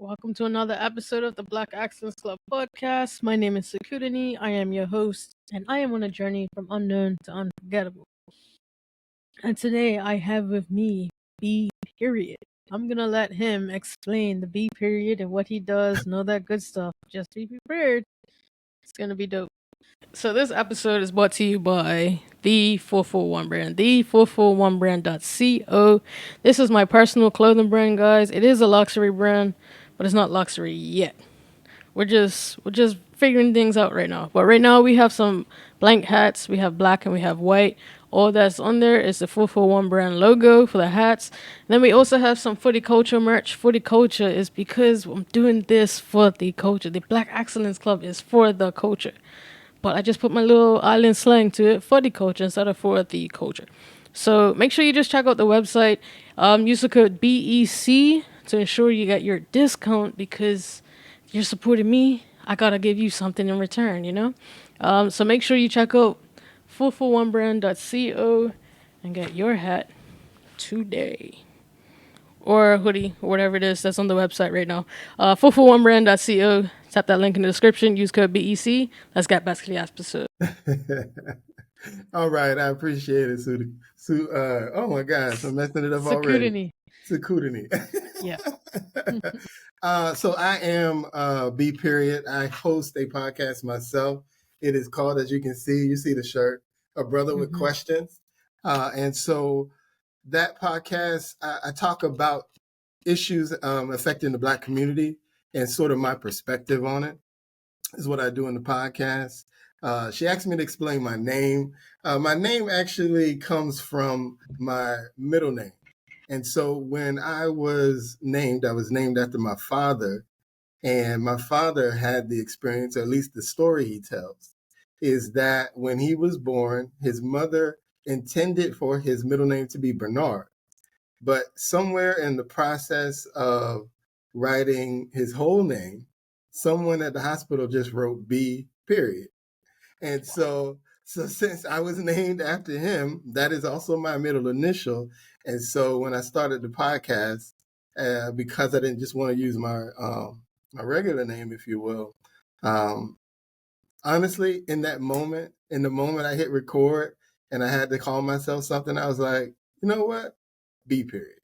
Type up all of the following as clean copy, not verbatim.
Welcome to another episode of the Black Accents Club podcast. My name is Security. I am your host, and I am on a journey from unknown to unforgettable. And today I have with me B period. I'm gonna let him explain the B period and what he does and all that good stuff. Just be prepared. It's gonna be dope. So this episode is brought to you by the 441 brand, the441brand.co. This is my personal clothing brand, guys. It is a luxury brand, but it's not luxury yet. We're just figuring things out right now. But right now we have some blank hats. We have black and we have white. All that's on there is the 441 brand logo for the hats. And then we also have some footy culture merch. Footy culture is because I'm doing this for the culture. The Black Excellence Club is for the culture. But I just put my little island slang to it for the culture instead of for the culture. So make sure you just check out the website. Use the code BEC to ensure you get your discount because you're supporting me. I gotta give you something in return, you know? So make sure you check out 441brand.co and get your hat today. Or hoodie, or whatever it is that's on the website right now. 441brand.co. Tap that link in the description. Use code BEC. Let's get back to the episode. All right, I appreciate it, oh my gosh, I'm messing it up already. Security. Yeah. So I am B period. I host a podcast myself. It is called, as you see the shirt, A Brother with Questions. And so that podcast, I talk about issues affecting the Black community and sort of my perspective on it is what I do in the podcast. She asked me to explain my name. My name actually comes from my middle name. And so when I was named after my father. And my father had the experience, or at least the story he tells, is that when he was born, his mother intended for his middle name to be Bernard. But somewhere in the process of writing his whole name, someone at the hospital just wrote B period. And so since I was named after him, that is also my middle initial. And so when I started the podcast, because I didn't just want to use my regular name, if you will, honestly, in the moment I hit record and I had to call myself something, I was like, you know what? B period.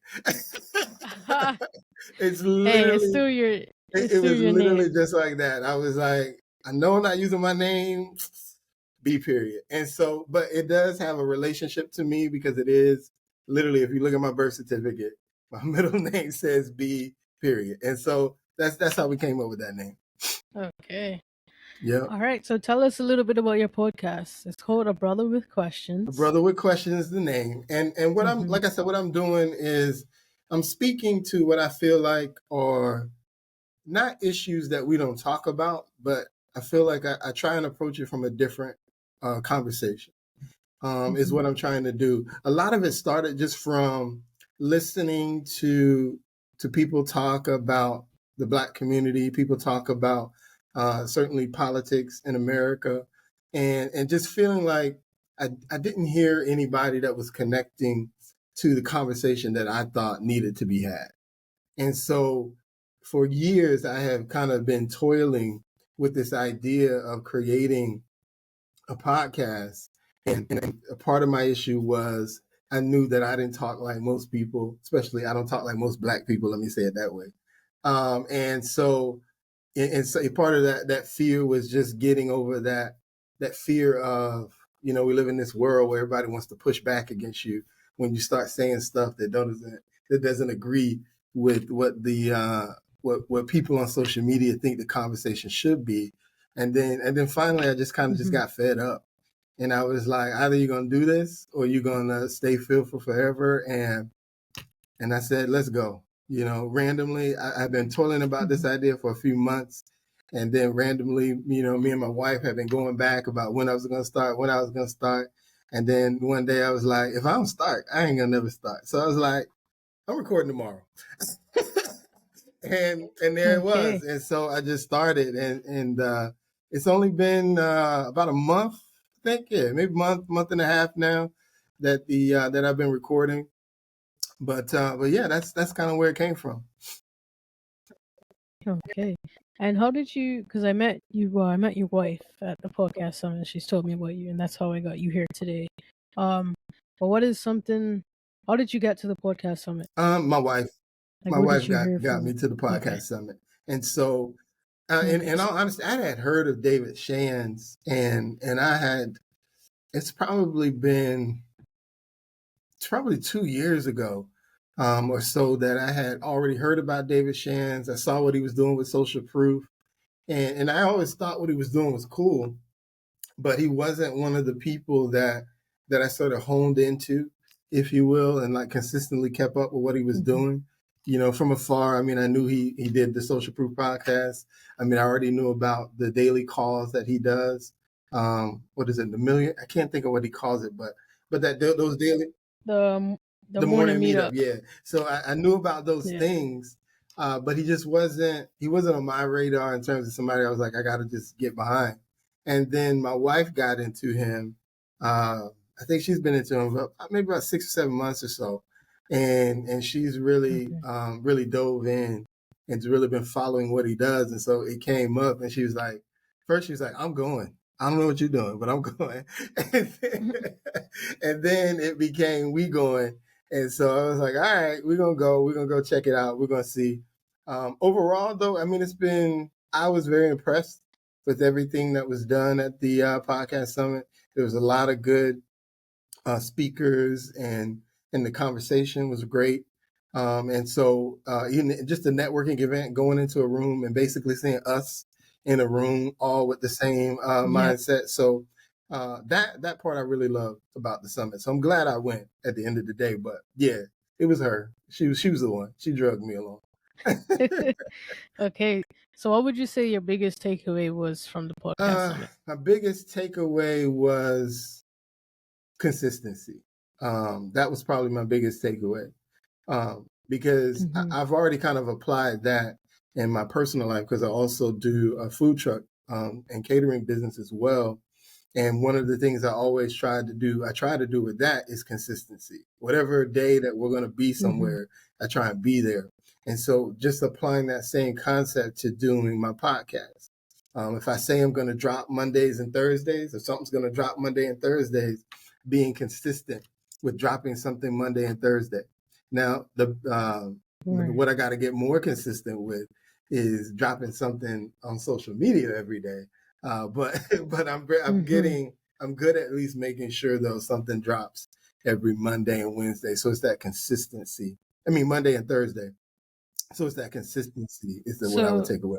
It's literally, hey, it's still your it was your literally name. just like that. I was like, I know I'm not using my name, B period. And so, but it does have a relationship to me because it is literally, if you look at my birth certificate, my middle name says B period. And so that's how we came up with that name. Okay. Yeah. All right. So tell us a little bit about your podcast. It's called A Brother with A Questions. Brother with Questions is the name. And what I'm, like I said, what I'm doing is I'm speaking to what I feel like are not issues that we don't talk about, but I feel like I try and approach it from a different conversation. Is what I'm trying to do. A lot of it started just from listening to people talk about the Black community, people talk about certainly politics in America, and just feeling like I didn't hear anybody that was connecting to the conversation that I thought needed to be had. And so for years, I have kind of been toiling with this idea of creating a podcast. And a part of my issue was I knew that I didn't talk like most people, especially I don't talk like most Black people. Let me say it that way. And so a part of that fear was just getting over that fear of, we live in this world where everybody wants to push back against you when you start saying stuff that doesn't agree with what the what people on social media think the conversation should be. And then finally I just kind of just got fed up. And I was like, either you're gonna do this or you're gonna stay fearful forever. And I said, let's go. Randomly, I've been toiling about this idea for a few months. And then randomly, me and my wife have been going back about when I was going to start. And then one day I was like, if I don't start, I ain't going to never start. So I was like, I'm recording tomorrow. and there it was. And so I just started. And it's only been about a month, I think. Yeah, maybe month and a half now that that I've been recording. But yeah, that's kind of where it came from. Okay. And how did you? Because I met you. Well, I met your wife at the podcast summit. She's told me about you, and that's how I got you here today. Um, but what is something? How did you get to the podcast summit? My wife, Like, my who did wife you hear got from? me to the podcast Okay. summit, and so, Okay. in all honesty, I had heard of David Shands, and I had. It's probably been it's probably 2 years ago or so that I had already heard about David Shands. I saw what he was doing with Social Proof, and I always thought what he was doing was cool, but he wasn't one of the people that I sort of honed into, if you will, and like consistently kept up with what he was Mm-hmm. doing. From afar, I mean, I knew he did the Social Proof podcast. I mean, I already knew about the daily calls that he does. What is it, the million? I can't think of what he calls it, but that those daily The the the morning morning meetup, meetup. yeah. So I knew about those Yeah. things, but he wasn't on my radar in terms of somebody I was like, I got to just get behind. And then my wife got into him. I think she's been into him for maybe about 6 or 7 months or so, and she's really Okay. really dove in and's really been following what he does. And so it came up, and she was like, first she was like, I'm going. I don't know what you're doing, but I'm going. and, then, and then it became we going. And so I was like, all right, we're going to go. We're going to go check it out. We're going to see. Overall, though, I mean, I was very impressed with everything that was done at the podcast summit. There was a lot of good speakers, and the conversation was great. And so even just a networking event, going into a room and basically seeing us in a room all with the same Yeah. mindset. So that part I really loved about the summit. So I'm glad I went at the end of the day. But yeah, it was her. She was the one. She drugged me along. Okay. So, what would you say your biggest takeaway was from the podcast summit? My biggest takeaway was consistency. That was probably my biggest takeaway. Because Mm-hmm. I've already kind of applied that in my personal life, because I also do a food truck and catering business as well. And one of the things I try to do with that is consistency. Whatever day that we're going to be Mm-hmm. somewhere, I try and be there. And so just applying that same concept to doing my podcast. If I say I'm going to drop Mondays and Thursdays, if something's going to drop Monday and Thursdays, being consistent with dropping something Monday and Thursday. Now, Right. what I got to get more consistent with is dropping something on social media every day. But but Mm-hmm. I'm good at least making sure though something drops every Monday and Wednesday. So it's that consistency. I mean Monday and Thursday. So it's that consistency is the what I would So, take away.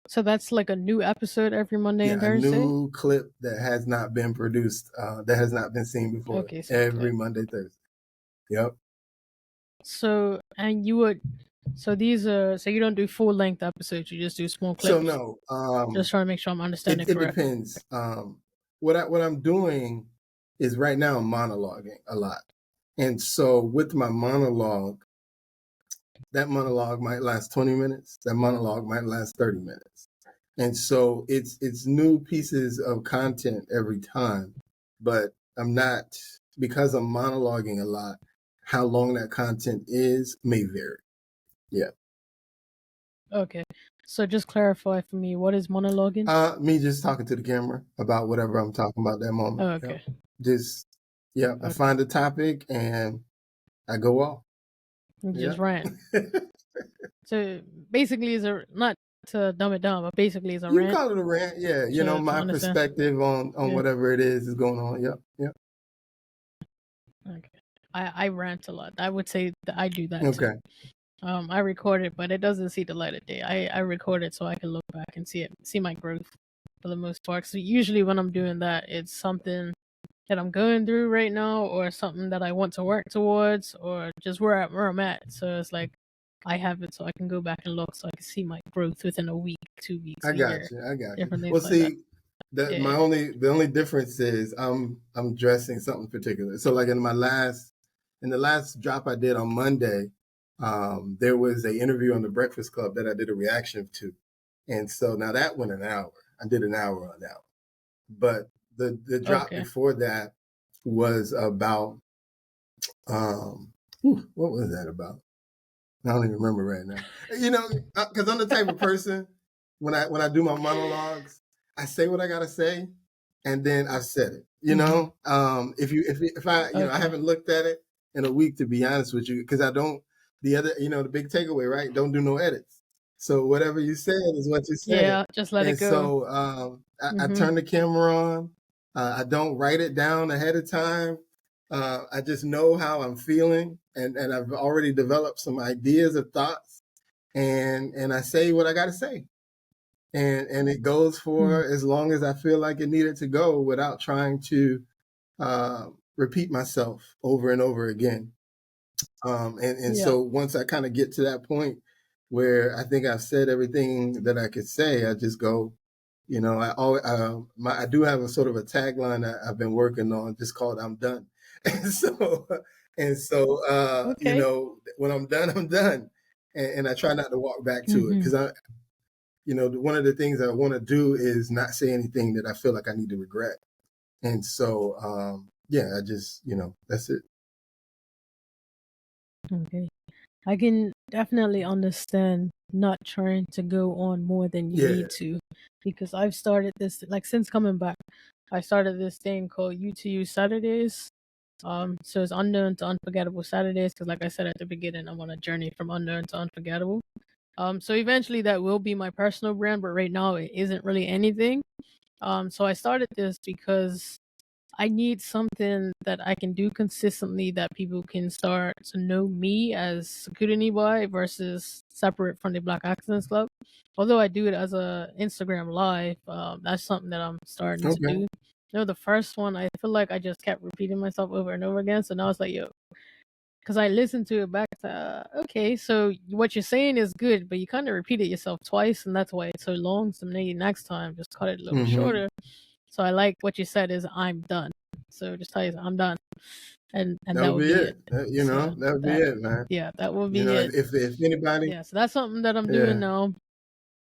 so that's like a new episode every Monday Yeah, and a Thursday. new clip that has not been produced, that has not been seen before, Okay, so every clip. Monday, Thursday. Yep. So, and you would. So these are. So you don't do full length episodes. You just do small So clips. no, Just trying to make sure I'm understanding it correct. depends. What I'm doing is right now I'm monologuing a lot, and so with my monologue, that monologue might last 20 minutes. That monologue might last 30 minutes, and so it's new pieces of content every time. But I'm not, because I'm monologuing a lot. How long that content is may vary. Yeah. Okay. So just clarify for me. What is monologuing? Me just talking to the camera about whatever I'm talking about that moment. Oh, Yep. okay. Just, yeah, I Okay. find a topic and I go off. You Yeah. just rant. So basically, is a not to dumb it down, but basically, it's a You can rant call it a rant. Yeah. to My understand. perspective on Yeah. whatever it is going on. Yep. Yep. Okay. I rant a lot. I would say that I do that too. Okay. I record it, but it doesn't see the light of day. I record it so I can look back and see my growth for the most part. So usually when I'm doing that, it's something that I'm going through right now, or something that I want to work towards, or just where I'm at. So it's like I have it so I can go back and look, so I can see my growth within a week, 2 weeks, I a got year, you. I got you. different Well, things like that. see, Yeah. the only difference is I'm dressing something particular. So like in the last drop I did on Monday, there was a interview on the Breakfast Club that I did a reaction to, and so now that went an hour. I did an hour on that, but the drop Okay. before that was about what was that about? I don't even remember right now. You know, because I'm the type of person when I do my monologues, I say what I gotta say, and then I said it. You know, if I I Okay. haven't looked at it in a week, to be honest with you, because I don't. The other, the big takeaway, right? Don't do no edits. So whatever you said is what you said. Yeah, just let it And go. so I turn the camera on. I don't write it down ahead of time. I just know how I'm feeling, and I've already developed some ideas or thoughts, and I say what I got to say, and it goes for as long as I feel like it needed to go without trying to repeat myself over and over again. And Yeah. so once I kind of get to that point where I think I've said everything that I could say, I just go. I do have a sort of a tagline that I've been working on, just called "I'm done." And so, Okay. when I'm done, I'm done, and I try not to walk back to it, Mm-hmm. because one of the things I want to do is not say anything that I feel like I need to regret. And so, yeah, I just, that's it. Okay. I can definitely understand not trying to go on more than you Yeah, need to, because I've started this, like, since coming back, I started this thing called U2U Saturdays. So it's unknown to unforgettable Saturdays, because like I said at the beginning, I'm on a journey from unknown to unforgettable. So eventually that will be my personal brand, but right now it isn't really anything. So I started this because I need something that I can do consistently that people can start to know me as Kudani Boy versus separate from the Black Accents Club. Although I do it as a Instagram live, that's something that I'm starting to do. okay. The first one, I feel like I just kept repeating myself over and over again. So now it's like, yo, because I listened to it back. Okay, so what you're saying is good, but you kind of repeated yourself twice, and that's why it's so long. So maybe next time, just cut it a little bit Hmm. shorter. So I like what you said is I'm done. So just tell you I'm done, and That that would would be be it. it. So That would be that it, man. yeah, that will be it. If anybody, Yeah, so that's something that I'm doing yeah. now,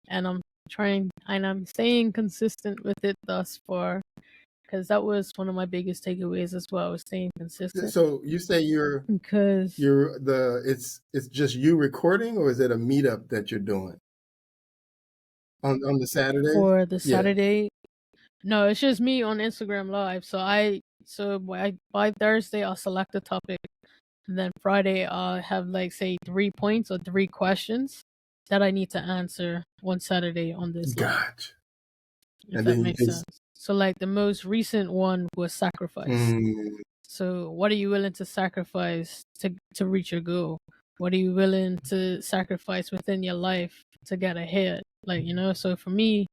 and I'm trying and I'm staying consistent with it thus far, because that was one of my biggest takeaways as well. Was staying consistent So you say because it's just you recording, or is it a meetup that you're doing on the Saturdays? for the Yeah, Saturday, no, it's just me on Instagram Live. By Thursday I'll select a topic. And then Friday, I'll have like say 3 points or 3 questions that I need to answer on Saturday on this live, gotcha. if And that then you makes sense. just So like the most recent one was sacrifice. mm, So what are you willing to sacrifice to reach your goal? What are you willing to sacrifice within your life to get ahead? So for me,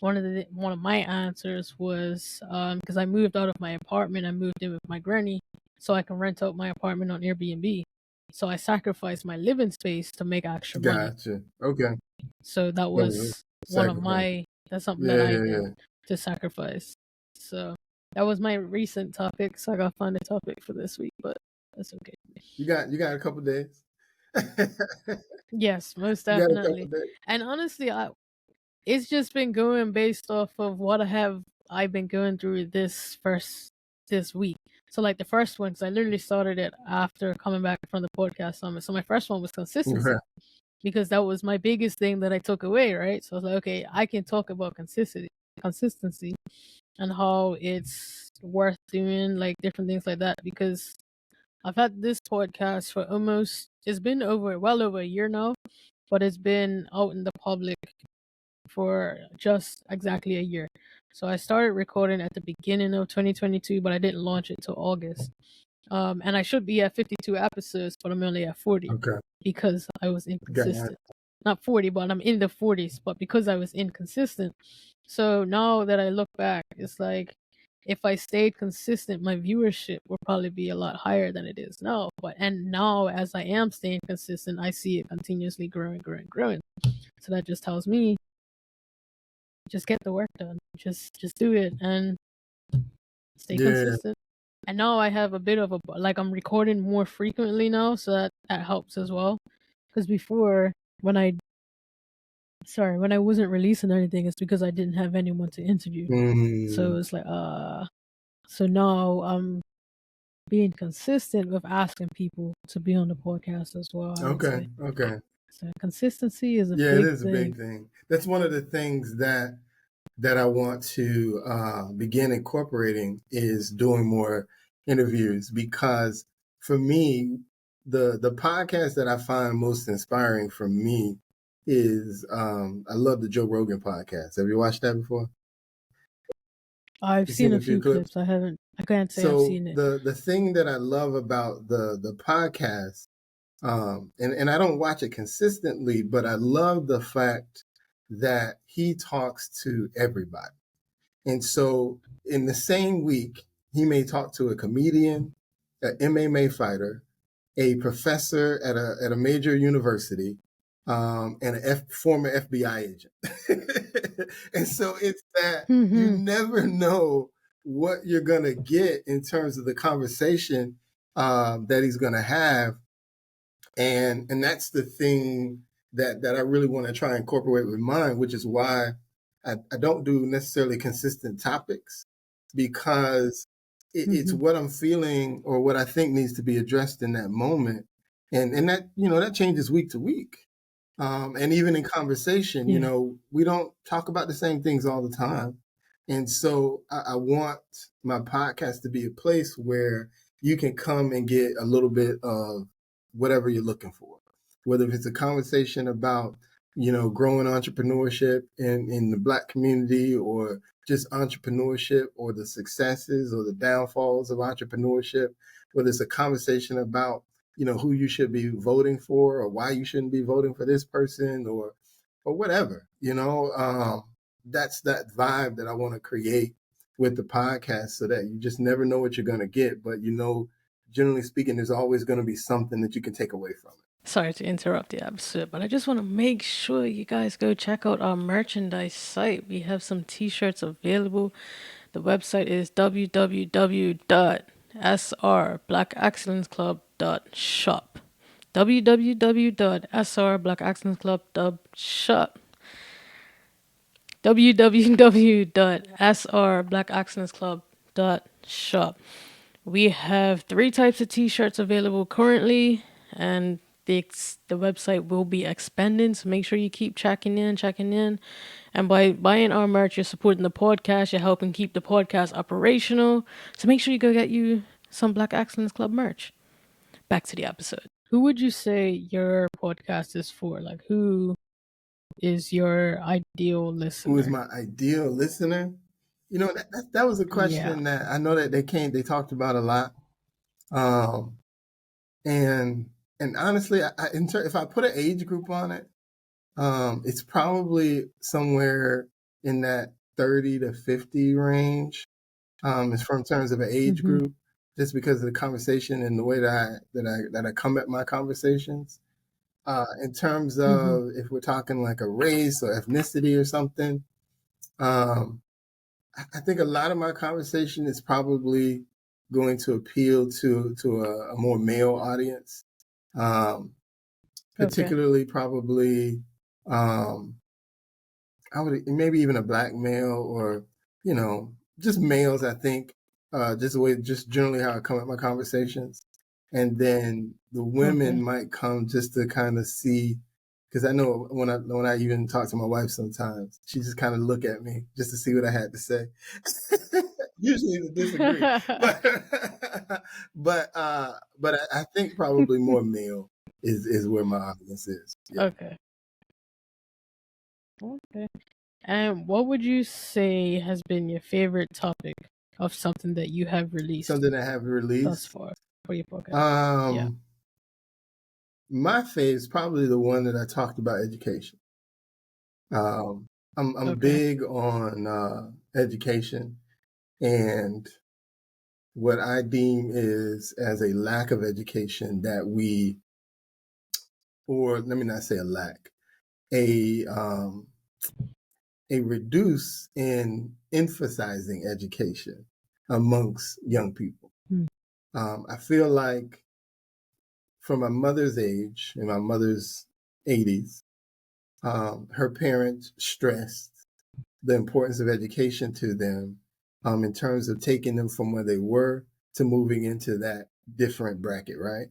one of my answers was because I moved out of my apartment, I moved in with my granny, so I can rent out my apartment on Airbnb. So I sacrificed my living space to make extra money. gotcha. Okay. So that So was one of sacrifice. my that's something that Yeah, I yeah, did yeah. to sacrifice. So that was my recent topic. So I gotta find a topic for this week, but that's okay. You got a couple days. You Yes, most got a couple definitely. days. And honestly, it's just been going based off of what I've been going through this week. So like the first one, because I literally started it after coming back from the podcast summit. So my first one was consistency, Right. because that was my biggest thing that I took away, right? So I was like, okay, I can talk about consistency and how it's worth doing, like different things like that, because I've had this podcast for it's been well over a year now, but it's been out in the public for just exactly a year. So I started recording at the beginning of 2022, but I didn't launch it till August. And I should be at 52 episodes, but I'm only at 40 Okay. because I was Got it. inconsistent. Not 40, but I'm in the 40s, but because I was inconsistent. So now that I look back, it's like if I stayed consistent, my viewership would probably be a lot higher than it is now. And now as I am staying consistent, I see it continuously growing, growing, growing. So that just tells me just get the work done. Just do it and stay Yeah. consistent. And now I have a bit of I'm recording more frequently now, so that helps as well. Because before, when when I wasn't releasing anything, it's because I didn't have anyone to interview. So Mm, it's like so now being consistent with asking people to be on the podcast as well, I would Okay, say. okay. So consistency is a Yeah, it big is a thing. big thing. That's one of the things that I want to begin incorporating is doing more interviews, because for me, the podcast that I find most inspiring for me is I love the Joe Rogan podcast. Have you watched that before? I've You seen seen a a few few clips? clips. I can't say I've So seen it. the thing that I love about the podcast, and I don't watch it consistently, but I love the fact that he talks to everybody. And so in the same week, he may talk to a comedian, an MMA fighter, a professor at a major university, and a former FBI agent. And so it's that you Mm-hmm. never know what you're going to get in terms of the conversation that he's going to have, and that's the thing that I really want to try and incorporate with mine, which is why I don't do necessarily consistent topics, because it's Mm-hmm. what I'm feeling or what I think needs to be addressed in that moment, and that that changes week to week, and even in conversation, Yeah. we don't talk about the same things all the time, and so I want my podcast to be a place where you can come and get a little bit of whatever you're looking for, whether it's a conversation about growing entrepreneurship in the Black community, or just entrepreneurship, or the successes or the downfalls of entrepreneurship, whether it's a conversation about who you should be voting for, or why you shouldn't be voting for this person, or whatever. That's that vibe that I want to create with the podcast, so that you just never know what you're going to get, but generally speaking, there's always going to be something that you can take away from it. Sorry to interrupt the episode, but I just want to make sure you guys go check out our merchandise site. We have some t-shirts available. The website is www.srblackaxcellenceclub.shop. www.srblackaxcellenceclub.shop. www.srblackaxcellenceclub.shop. We have 3 types of t-shirts available currently, and the website will be expanding, so make sure you keep checking in. And by buying our merch, you're supporting the podcast, you're helping keep the podcast operational. So make sure you go get you some Black Excellence Club merch. Back to the episode. Who would you say your podcast is for? Like, who is your ideal Who is listener? my ideal listener? That was a Yeah. question that I know that they talked about a lot. Um, and honestly, if I put an age group on it, it's probably somewhere in that 30 to 50 range. As from terms of an age Mm-hmm. group, just because of the conversation and the way that I come at my conversations. In terms Mm-hmm. of, if we're talking like a race or ethnicity or something, um, I think a lot of my conversation is probably going to appeal to a more male audience, um, Okay. particularly probably um, I would maybe even a Black male, or just males. I think just generally how I come at my conversations, and then the women Okay. might come just to kind of see, because I know when I even talk to my wife, sometimes she just kind of look at me just to see what I had to say. Usually to disagree, but I think probably more male is where my audience is. Yeah, Okay. Okay. And what would you say has been your favorite topic of something that you have released something I have thus released. far for your podcast? Yeah. Um, my fave is probably the one that I talked about, education. Um, I'm Okay. big on education, and what I deem is as a lack of education that or let me not say a lack, a reduce in emphasizing education amongst young people. Mm. I feel like from my mother's age, in my mother's 80s, her parents stressed the importance of education to them, in terms of taking them from where they were to moving into that different bracket, right?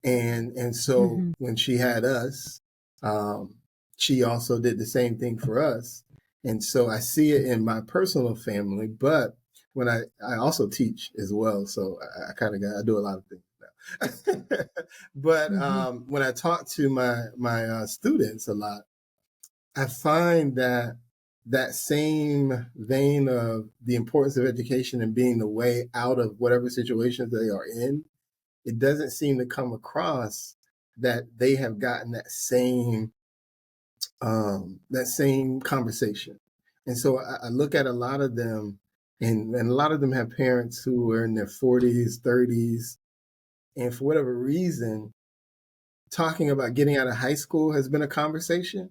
And so when she had us, um, she also did the same thing for us. And so I see it in my personal family, but when I also teach as well, so I kind of got I do a lot of things now. But when I talk to my students a lot, I find that that same vein of the importance of education and being the way out of whatever situations they are in, it doesn't seem to come across that they have gotten that same conversation. And so I look at a lot of them, and a lot of them have parents who are in their 40s, 30s, and for whatever reason, talking about getting out of high school has been a conversation,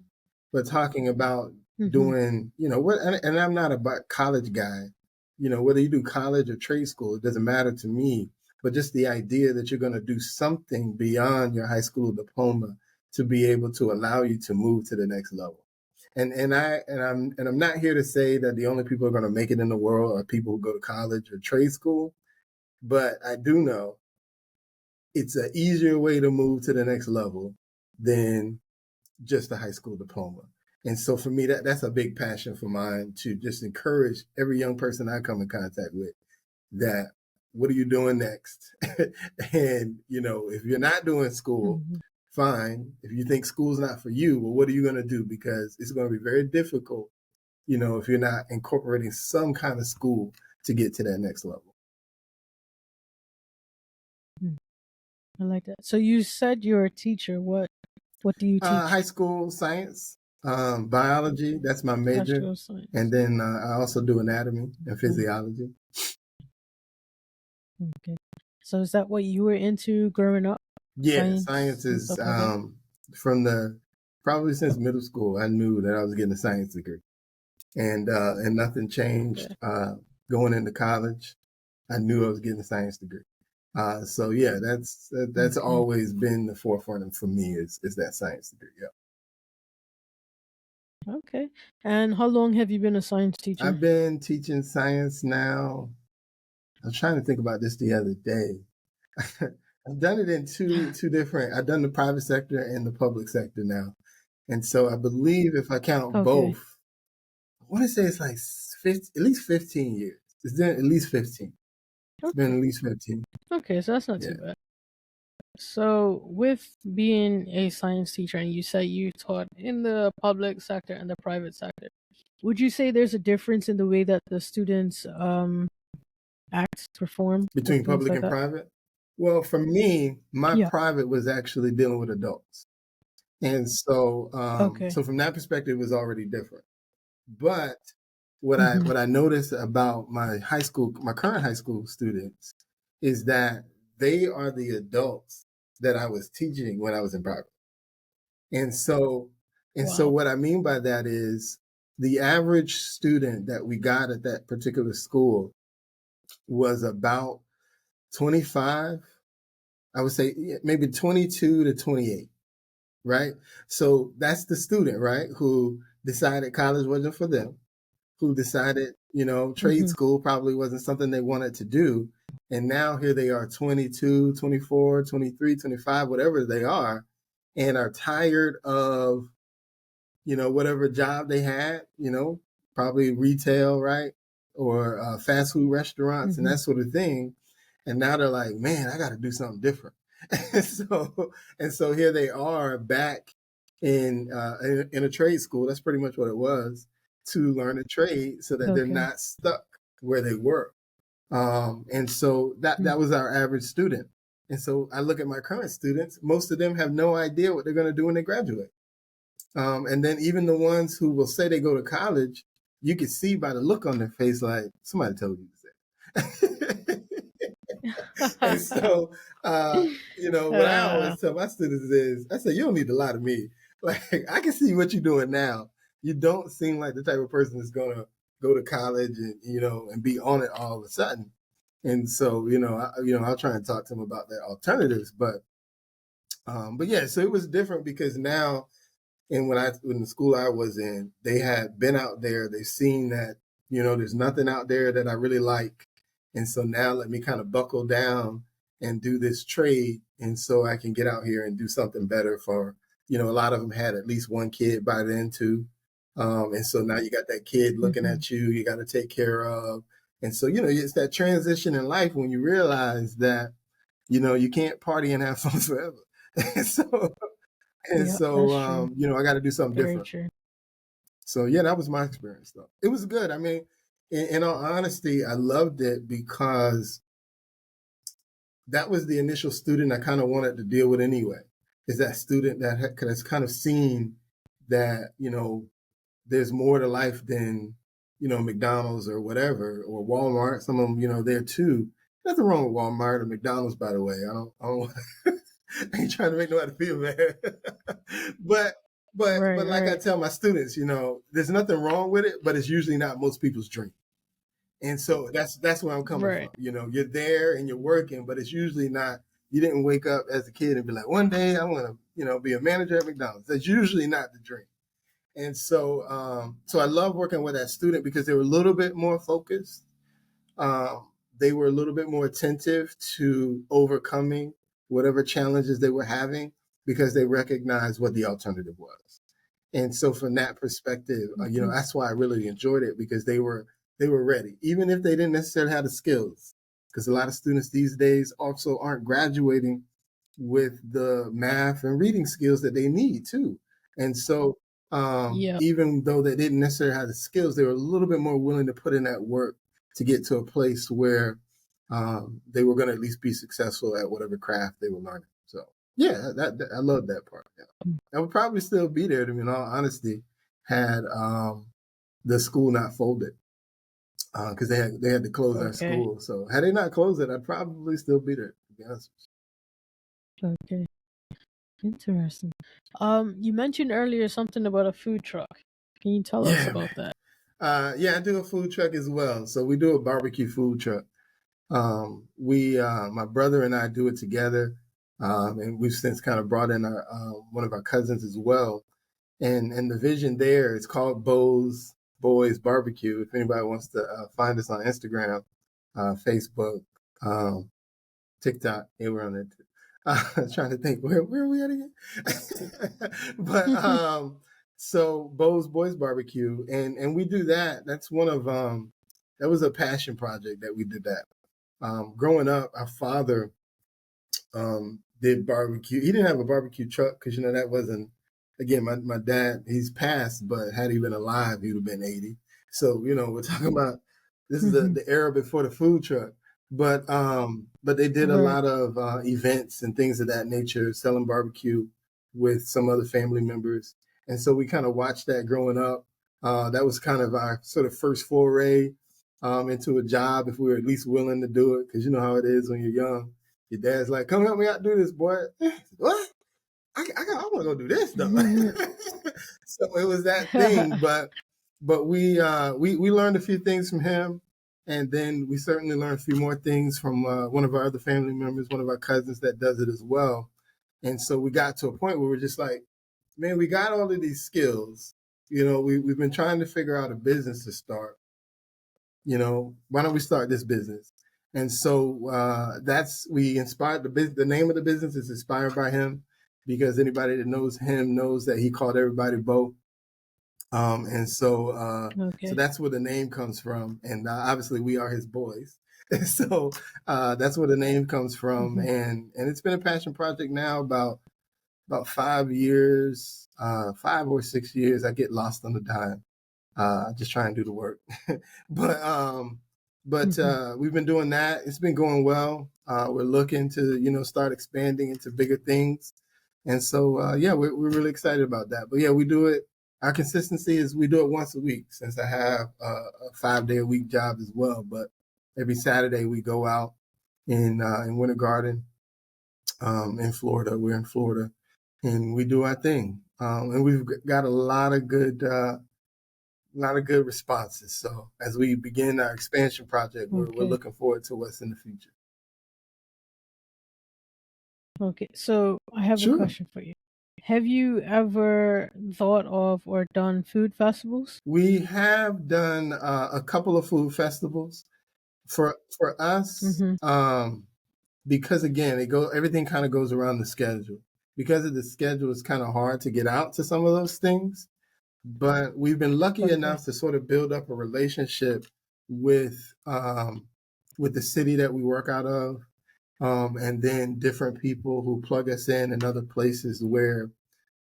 but talking about doing, what, and I'm not a college guy, whether you do college or trade school, it doesn't matter to me, but just the idea that you're going to do something beyond your high school diploma to be able to allow you to move to the next level. And I'm not here to say that the only people who are going to make it in the world are people who go to college or trade school, but I do know it's an easier way to move to the next level than just a high school diploma. And so for me, that's a big passion for mine, to just encourage every young person I come in contact with that, what are you doing next? And, if you're not doing school, fine. If you think school's not for you, well, what are you going to do? Because it's going to be very difficult, if you're not incorporating some kind of school to get to that next level. I like that. So you said you're a teacher. What do you teach? High school science, biology. That's my major. Industrial science. And then I also do anatomy and physiology. Okay. So is that what you were into growing up? Yeah, science is probably since middle school. I knew that I was getting a science degree, and nothing changed. Going into college, I knew I was getting a science degree. So yeah, that's always been the forefront for me is that science degree. Yeah. Okay. And how long have you been a science teacher? I've been teaching science now. I was trying to think about this the other day. I've done it in two different. I've done the private sector and the public sector now, and so I believe if I count both, I want to say it's like at least 15 years. It's been at least 15. It's been at least 15. Okay, so that's not too bad. So with being a science teacher, and you say you taught in the public sector and the private sector, would you say there's a difference in the way that the students act, perform between public and private? Well, for me, my private was actually dealing with adults, and so so from that perspective, it was already different. But what I noticed about my current high school students, is that they are the adults that I was teaching when I was in private. And so what I mean by that is the average student that we got at that particular school was about 25, I would say maybe 22 to 28, right? So that's the student, right, who decided college wasn't for them, who decided, trade school probably wasn't something they wanted to do. And now here they are 22, 24, 23, 25, whatever they are tired of, whatever job they had, probably retail, right? Or fast food restaurants and that sort of thing. And now they're like, man, I got to do something different. and so here they are back in a trade school. That's pretty much what it was, to learn a trade so that they're not stuck where they were. And so that was our average student. And so I look at my current students, most of them have no idea what they're going to do when they graduate. And then even the ones who will say they go to college, you can see by the look on their face, like, somebody told you to say. And so, what I always tell my students is, I say, you don't need to lie to me. Like, I can see what you're doing now. You don't seem like the type of person that's going to go to college and, and be on it all of a sudden. And so, I'll try and talk to them about their alternatives. But yeah, so it was different because now, and when the school I was in, they had been out there, they've seen that, there's nothing out there that I really like. And so now let me kind of buckle down and do this trade. And so I can get out here and do something better for, a lot of them had at least one kid by then too. And so now you got that kid looking at you got to take care of. And so, it's that transition in life when you realize that, you can't party and have fun forever. And so, Yeah, that's true. I got to do something Very different. true. So yeah, that was my experience though. It was good. I mean, in all honesty, I loved it because that was the initial student I kind of wanted to deal with anyway. Is that student that has kind of seen that, there's more to life than, McDonald's or whatever, or Walmart. Some of them, there too. Nothing wrong with Walmart or McDonald's, by the way. I don't I ain't trying to make nobody feel bad. but but like I Right. tell my students, there's nothing wrong with it, but it's usually not most people's dream. And so that's where I'm coming from. Right. You're there and you're working, but it's usually not. You didn't wake up as a kid and be like, one day I want to, be a manager at McDonald's. That's usually not the dream. And so I love working with that student because they were a little bit more focused. They were a little bit more attentive to overcoming whatever challenges they were having because they recognized what the alternative was. And so from that perspective, that's why I really enjoyed it because they were ready, even if they didn't necessarily have the skills. Because a lot of students these days also aren't graduating with the math and reading skills that they need too. And so Yeah. even though they didn't necessarily have the skills, they were a little bit more willing to put in that work to get to a place where they were going to at least be successful at whatever craft they were learning. So yeah, that I love that part. Yeah. I would probably still be there, to be in all honesty, had the school not folded because they had to close our Okay. school. So had they not closed it, I'd probably still be there. To be honest with you. Okay. Interesting. You mentioned earlier something about a food truck. Can you tell us Yeah, about that? yeah, I do a food truck as well. So we do a barbecue food truck. My brother and I do it together, and we've since kind of brought in our one of our cousins as well. And the vision there is called Bo's Boys Barbecue. If anybody wants to find us on Instagram, Facebook, TikTok, yeah, we're on there too. Trying to think where are we at again? But so Bo's Boys Barbecue, and we do that. That's one of that was a passion project that we did that. Growing up, our father did barbecue. He didn't have a barbecue truck because that wasn't. Again, my dad, he's passed, but had he been alive, he would have been 80. So we're talking about this is the era before the food truck. But they did a Right. lot of events and things of that nature, selling barbecue with some other family members, and so we kind of watched that growing up. That was kind of our sort of first foray into a job, if we were at least willing to do it, because you know how it is when you're young. Your dad's like, "Come help me out do this, boy." What? I want to go do this though. So it was that thing, but we learned a few things from him, and then we certainly learned a few more things from one of our other family members, one of our cousins that does it as well. And so we got to a point where we're just like, man, we got all of these skills. We've been trying to figure out a business to start. Why don't we start this business? And so we inspired the name of the business is inspired by him because anybody that knows him knows that he called everybody Bo. And so Okay. that's where the name comes from. And obviously we are his boys. So that's where the name comes from. And it's been a passion project now about 5 years, 5 or 6 years. I get lost on the dime. Just try and do the work. but we've been doing that. It's been going well. We're looking to start expanding into bigger things, and so yeah, we're really excited about that. But yeah, we do it. Our consistency is we do it once a week since I have a 5-day a week job as well. But every Saturday we go out in Winter Garden in Florida. We're in Florida, and we do our thing. And we've got a lot of good responses. So as we begin our expansion project, we're Okay. looking forward to what's in the future. Okay. So I have a Sure. question for you. Have you ever thought of or done food festivals? We have done a couple of food festivals, For us, Mm-hmm. because again, everything kind of goes around the schedule. Because of the schedule, it's kind of hard to get out to some of those things. But we've been lucky Okay. enough to sort of build up a relationship with with the city that we work out of, and then different people who plug us in other places where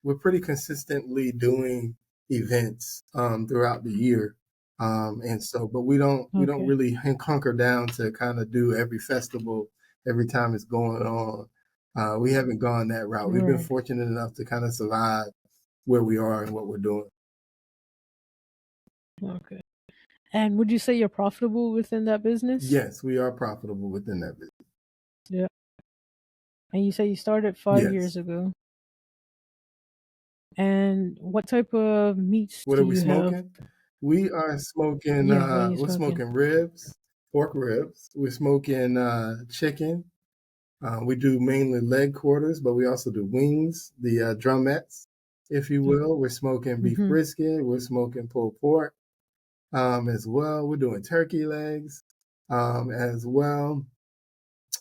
we're pretty consistently doing events throughout the year. And so, but we don't Okay. really hunker down to kind of do every festival every time it's going on. We haven't gone that route. We've been Right. fortunate enough to kind of survive where we are and what we're doing. Okay. And would you say you're profitable within that business? Yes, we are profitable within that business. Yeah. And you say you started 5 years Yes. ago. And what type of meats What do are we you have? smoking? We are smoking. Yeah, what are you We're smoking? smoking ribs, pork ribs. We're smoking chicken. We do mainly leg quarters, but we also do wings, the drumettes, if you will. We're smoking beef Mm-hmm. brisket. We're smoking pulled pork as well. We're doing turkey legs as well.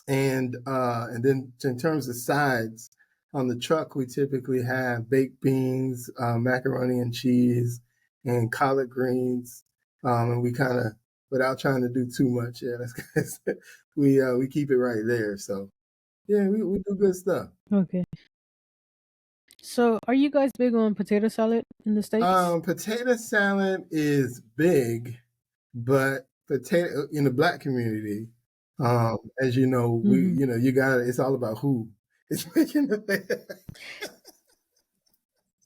And then in terms of sides, on the truck, we typically have baked beans, macaroni and cheese, and collard greens. And we kind of, without trying to do too much, yeah, that's we keep it right there. So yeah, we do good stuff. Okay. So, are you guys big on potato salad in the States? Potato salad is big, but potato in the black community, as you know, Mm-hmm. you got it's all about who is making the.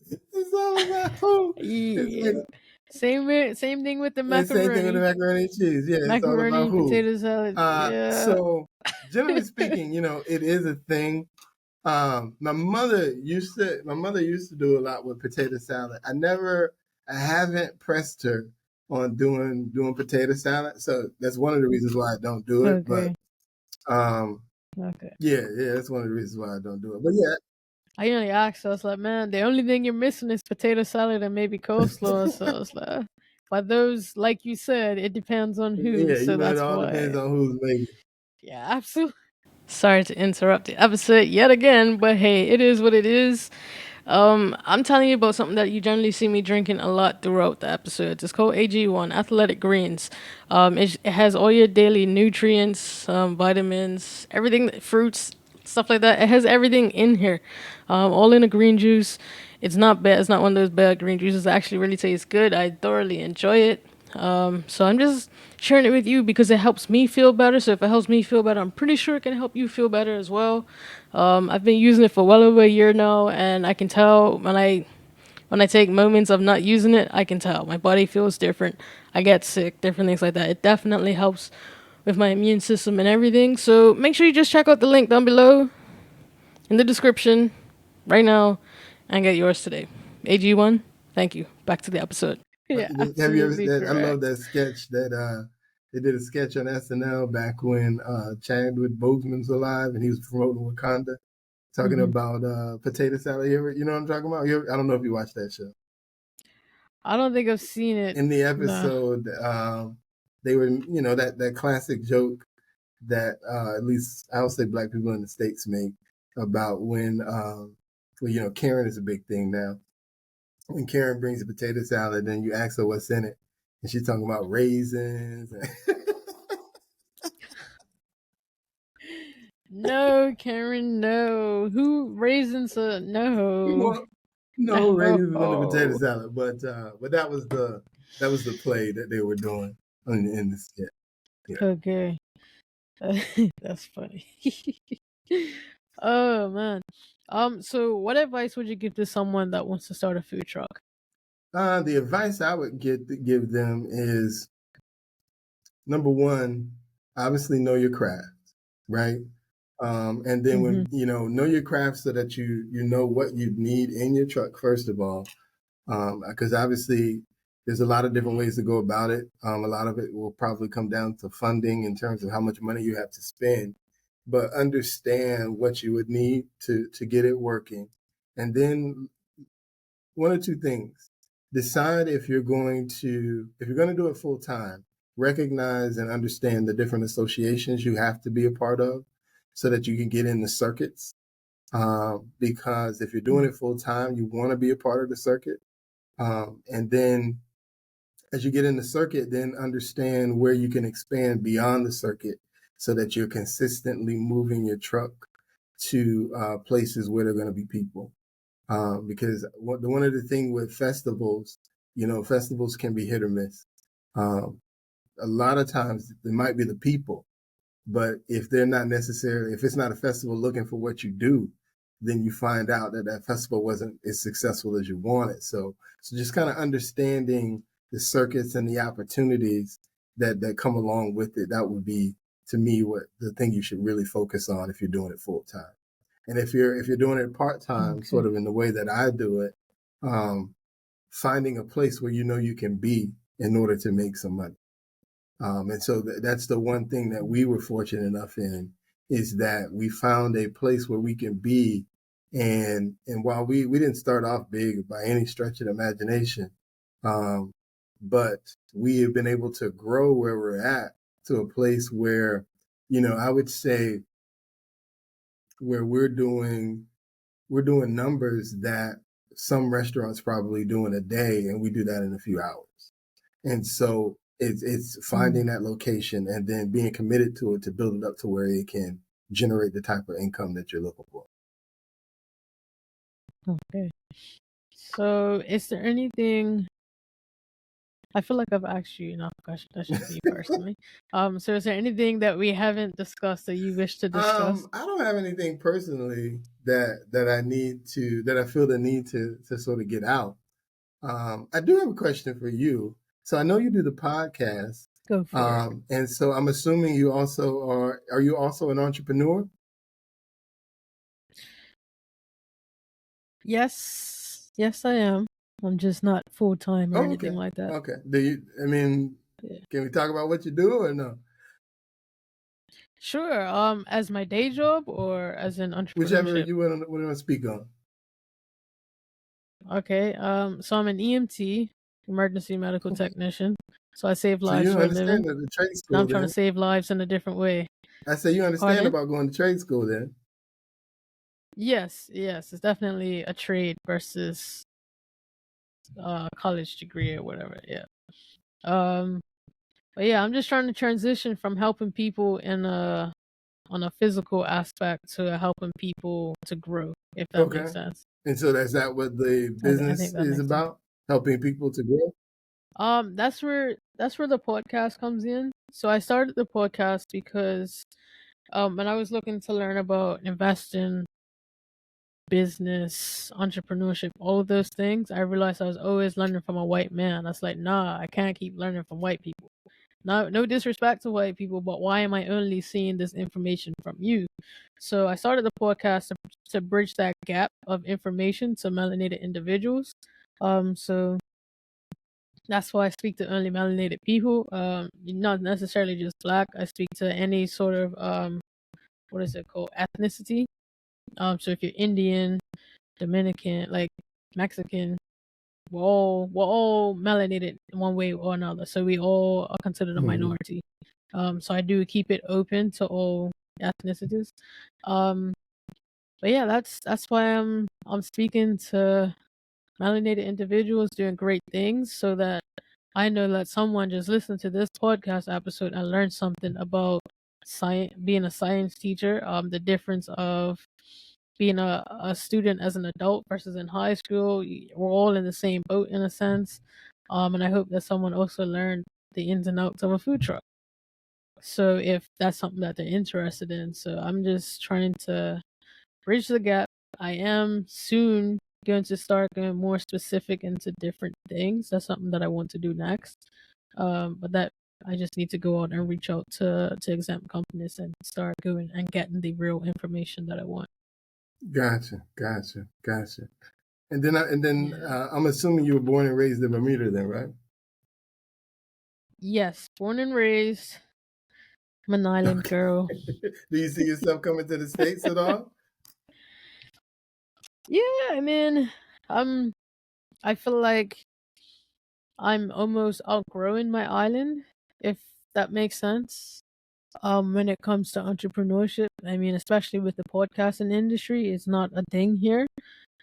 It's all about who is Yeah. making. Same thing with the And same thing with the macaroni. macaroni and cheese. Yeah, it's all about Macaroni, who. potato salad. Yeah. So generally speaking, it is a thing. My mother used to do a lot with potato salad. I haven't pressed her on doing potato salad. So that's one of the reasons why I don't do it. But Okay. um, Okay. yeah, that's one of the reasons why I don't do it. But yeah. I only asked. I was like, man, the only thing you're missing is potato salad and maybe coleslaw. So I was like, but those, like you said, it depends on who. Yeah, So it that's all depends why. on who's making it. Yeah, absolutely. Sorry to interrupt the episode yet again, but hey, it is what it is. I'm telling you about something that you generally see me drinking a lot throughout the episodes. It's called AG1, Athletic Greens. It has all your daily nutrients, vitamins, everything, fruits, stuff like that. It has everything in here, all in a green juice. It's not bad. It's not one of those bad green juices. It actually really tastes good. I thoroughly enjoy it. So I'm just sharing it with you because it helps me feel better. So if it helps me feel better, I'm pretty sure it can help you feel better as well. I've been using it for well over a year now, and I can tell when I take moments of not using it, I can tell my body feels different. I get sick, different things like that. It definitely helps with my immune system and everything. So make sure you just check out the link down below in the description right now and get yours today. AG1, thank you. Back to the episode. Yeah, Have you ever? absolutely I love correct. that sketch that they did a sketch on SNL back when Chadwick Boseman's alive and he was promoting Wakanda, talking Hmm. about potato salad. You know what I'm talking about? I don't know if you watched that show. I don't think I've seen it. In the Nah. episode, they were that classic joke that at least I would say black people in the States make about when well, Karen is a big thing now. When Karen brings a potato salad, then you ask her what's in it, and she's talking about raisins. No, Karen, no. Who raisins a no. Well, no raisins in the potato Oh, salad, but that was the play that they were doing in the skit. Yeah. okay. That's funny. Oh man. So what advice would you give to someone that wants to start a food truck? The advice I would give them is number one, obviously know your craft, right? And then Mm-hmm. when know your craft so that you know what you need in your truck first of all, because obviously there's a lot of different ways to go about it. A lot of it will probably come down to funding in terms of how much money you have to spend, but understand what you would need to get it working, and then one or two things: decide if you're going to do it full time. recognize and understand the different associations you have to be a part of so that you can get in the circuits. Because if you're doing it full time, you want to be a part of the circuit. And then as you get in the circuit, then understand where you can expand beyond the circuit so that you're consistently moving your truck to places where there are going to be people. Because one of the things with festivals, festivals can be hit or miss. A lot of times it might be the people, but if it's not a festival looking for what you do, then you find out that that festival wasn't as successful as you wanted. So just kind of understanding the circuits and the opportunities that come along with it, that would be, to me, what the thing you should really focus on if you're doing it full time. And if you're doing it part time, Okay. sort of in the way that I do it, finding a place where you can be in order to make some money. And so that's the one thing that we were fortunate enough in, is that we found a place where we can be. And while we didn't start off big by any stretch of the imagination, but we have been able to grow where we're at to a place where, I would say, where we're doing numbers that some restaurants probably do in a day, and we do that in a few hours. And so it's finding that location and then being committed to it to build it up to where it can generate the type of income that you're looking for. Okay. So, is there anything? I feel like I've asked you enough questions. That should be personally. So is there anything that we haven't discussed that you wish to discuss? I don't have anything personally that I feel the need to sort of get out. I do have a question for you. So I know you do the podcast. Go for it. And so I'm assuming you also are you also an entrepreneur? Yes, I am. I'm just not full time or Oh, anything okay. like that. Okay. Yeah. Can we talk about what you do or no? Sure. As my day job or as an Whichever entrepreneurship. you want to speak on. Okay. So I'm an EMT, emergency medical technician. So I save So lives you for a living. understand the trade And I'm school trying to then. save lives in a different way. I say you understand Pardon? about going to trade school then. Yes. It's definitely a trade versus college degree or whatever. Yeah. But yeah, I'm just trying to transition from helping people on a physical aspect to helping people to grow, if that Okay. makes sense. And so is that what the I business think that is makes sense. about? Helping people to grow? That's where the podcast comes in. So I started the podcast because when I was looking to learn about investing, business, entrepreneurship, all of those things, I realized I was always learning from a white man. I was like, nah, I can't keep learning from white people. No disrespect to white people, but why am I only seeing this information from you? So I started the podcast to bridge that gap of information to melanated individuals. So that's why I speak to only melanated people. Not necessarily just black. I speak to any sort of what is it called, ethnicity. So if you're Indian, Dominican, like Mexican, we're all melanated in one way or another. So we all are considered a minority. So I do keep it open to all ethnicities. But yeah, that's why I'm speaking to melanated individuals doing great things, so that I know that someone just listened to this podcast episode and learned something about science, being a science teacher, the difference of being a student as an adult versus in high school. We're all in the same boat in a sense. And I hope that someone also learned the ins and outs of a food truck. So if that's something that they're interested in. So I'm just trying to bridge the gap. I am soon going to start going more specific into different things. That's something that I want to do next. But that I just need to go out and reach out to exempt companies and start going and getting the real information that I want. Gotcha. And then Yeah. I'm assuming you were born and raised in Bermuda then, right? Yes, born and raised. I'm an island Okay. girl. Do you see yourself coming to the States at all? Yeah, I mean, I feel like I'm almost outgrowing my island if that makes sense. When it comes to entrepreneurship, I mean, especially with the podcasting industry, it's not a thing here.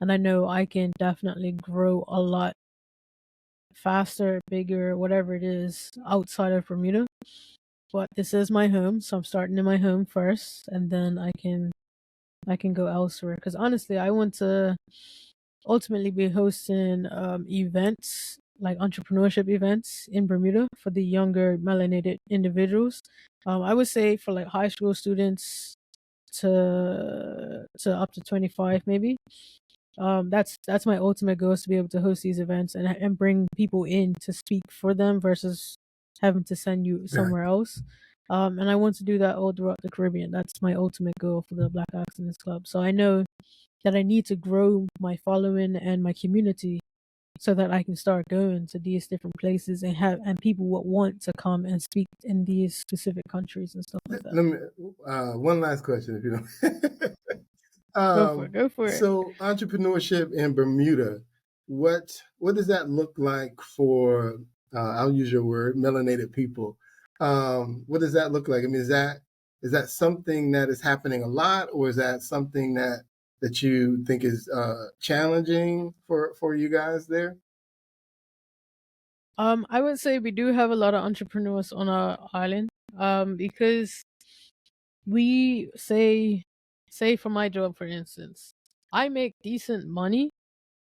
And I know I can definitely grow a lot faster, bigger, whatever it is, outside of Bermuda. But this is my home, so I'm starting in my home first, and then I can go elsewhere. Because honestly, I want to ultimately be hosting events like entrepreneurship events in Bermuda for the younger melanated individuals. I would say for like high school students to up to 25 maybe. That's my ultimate goal, is to be able to host these events and bring people in to speak for them versus having to send you Right. somewhere else. And I want to do that all throughout the Caribbean. That's my ultimate goal for the Black Accidents Club. So I know that I need to grow my following and my community so that I can start going to these different places and people would want to come and speak in these specific countries and stuff like that. Let me one last question, if you don't. Go for it. Go for it. So entrepreneurship in Bermuda, what does that look like for? I'll use your word, melanated people. What does that look like? I mean, is that something that is happening a lot, or is that something that you think is challenging for you guys there? I would say we do have a lot of entrepreneurs on our island. Because we say for my job, for instance, I make decent money,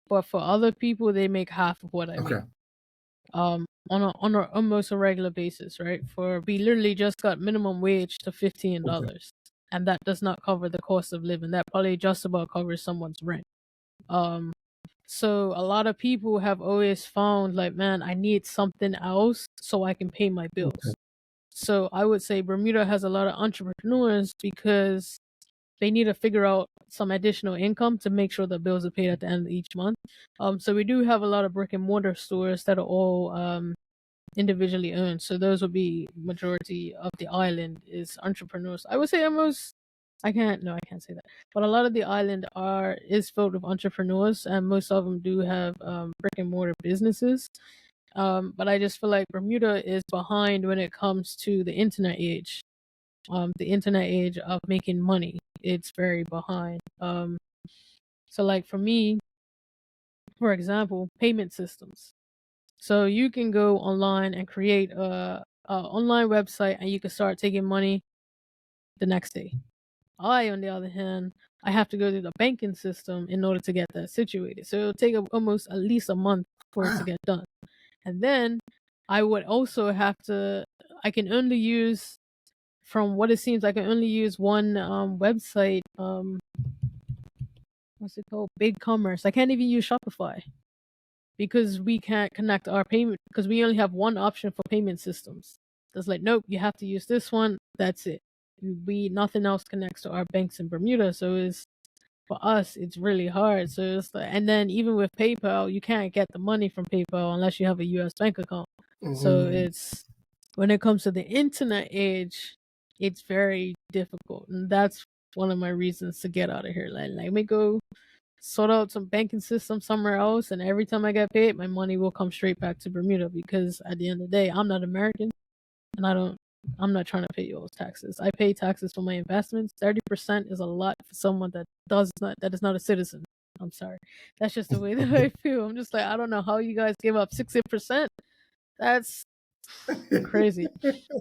but for other people they make half of what I make. Okay. On a almost a regular basis, right? For we literally just got minimum wage to $15, and that does not cover the cost of living. That probably just about covers someone's rent. Um, so a lot of people have always found like, man, I need something else so I can pay my Okay. bills. So I would say Bermuda has a lot of entrepreneurs because they need to figure out some additional income to make sure the bills are paid at the end of each month. So we do have a lot of brick and mortar stores that are all individually owned. So those would be majority of the island is entrepreneurs. I would say almost. I can't say that. But a lot of the island is filled with entrepreneurs, and most of them do have brick and mortar businesses. But I just feel like Bermuda is behind when it comes to the internet age. The internet age of making money, it's very behind. So like for me, for example, payment systems. So you can go online and create a online website, and you can start taking money the next day. I, on the other hand, I have to go through the banking system in order to get that situated. So it'll take almost at least a month for it to Wow. get done. And then I would also have to, I can only use, from what it seems, I can only use one website. What's it called? Big Commerce. I can't even use Shopify because we can't connect our payment, because we only have one option for payment systems. It's like, nope, you have to use this one. That's it. Nothing else connects to our banks in Bermuda. So it's, for us, it's really hard. So it's like, and then even with PayPal, you can't get the money from PayPal unless you have a US bank account. So Mhm. it's, when it comes to the internet age, it's very difficult. And that's one of my reasons to get out of here. Like, let me go sort out some banking system somewhere else, and every time I get paid, my money will come straight back to Bermuda, because at the end of the day, I'm not American, and I'm not trying to pay those taxes. I pay taxes for my investments. 30% is a lot for someone that is not a citizen. I'm sorry. That's just the way that I feel. I'm just like, I don't know how you guys give up 60%. That's crazy.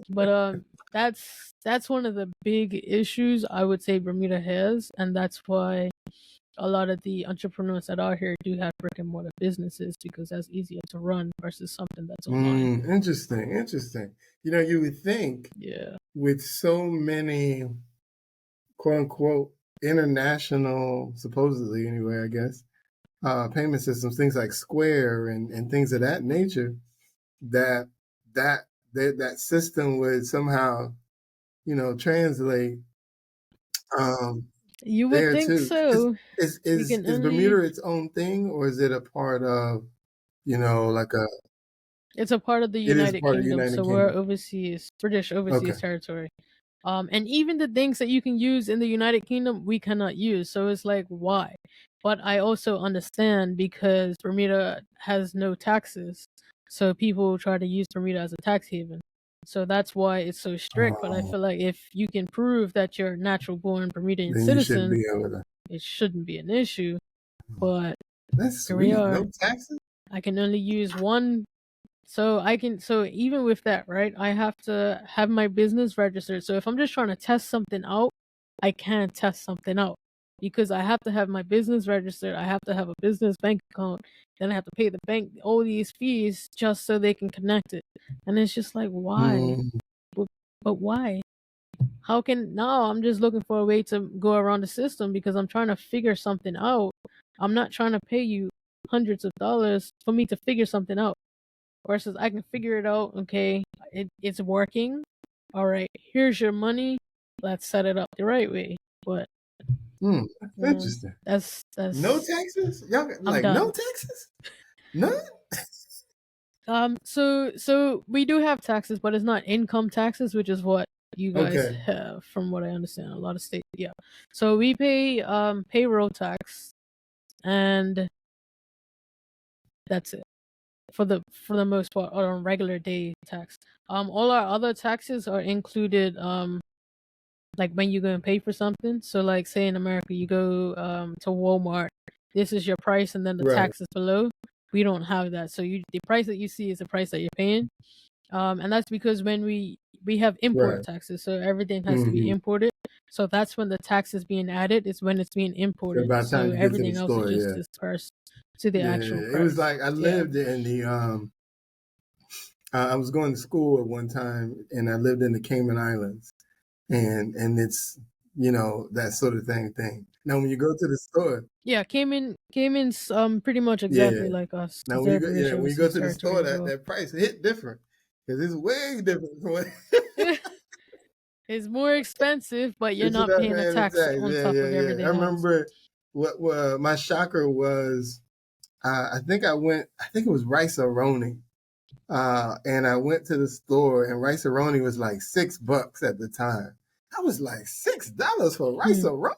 But that's one of the big issues I would say Bermuda has, and that's why a lot of the entrepreneurs that are here do have brick and mortar businesses, because that's easier to run versus something that's online. Interesting. You would think Yeah. with so many quote unquote international, supposedly anyway, I guess, payment systems, things like Square and things of that nature, that that that system would somehow, translate um, You would there think too. Is so. is We is can is only Bermuda its own thing, or is it a part of, like It's a part of the it is United part of the Kingdom, United so we're Kingdom? overseas, British Okay. overseas territory. And even the things that you can use in the United Kingdom, we cannot use. So it's like, why? But I also understand, because Bermuda has no taxes, so people try to use Bermuda as a tax haven. So that's why it's so strict. But I Oh, feel like if you can prove that you're a natural born Bermudian then you should citizen, be able to. it shouldn't be an issue. But That's here we sweet. are. No taxes. I can only use one. So even with that, right, I have to have my business registered. So if I'm just trying to test something out, I can't test something out because I have to have my business registered. I have to have a business bank account. Then I have to pay the bank all these fees just so they can connect it. And it's just like, why? Mm, But, but why? How can now I'm just looking for a way to go around the system because I'm trying to figure something out. I'm not trying to pay you hundreds of dollars for me to figure something out. Versus I can figure it out, okay, it's working. All right, here's your money. Let's set it up the right way. But that's you know, interesting. No that's taxes? Y'all I'm like no done. taxes? None? So we do have taxes, but it's not income taxes, which is what you guys Okay. have, from what I understand. A lot of states, yeah. So we pay payroll tax, and that's it for the most part, or on regular day tax. All our other taxes are included. Like when you go and pay for something. So like say in America, you go to Walmart. This is your price, and then the Right. tax is below. We don't have that. So the price that you see is the price that you're paying. And that's because when we have import Right. taxes, so everything has to be Mm-hmm. imported. So that's when the tax is being added. It's when it's being So imported. by the So time you get to the everything else is store, just yeah. dispersed to the actual Yeah. It was price. like I Yeah. lived in the I was going to school at one time and I lived in the Cayman Islands. And it's that sort of thing. Now when you go to the store, Yeah, Cayman's pretty much yeah. exactly like us Now because when they're you go, British when you go overseas to the territory store, as that well. that price hit different because it's way different from what. It's more expensive, but you're It's not not paying a paying the tax tax. on Yeah, top yeah, of yeah. I everything else. remember what my shocker was. I think it was rice aroni. And I went to the store and rice aroni was like $6 at the time. I was like $6 for rice Hmm. aroni.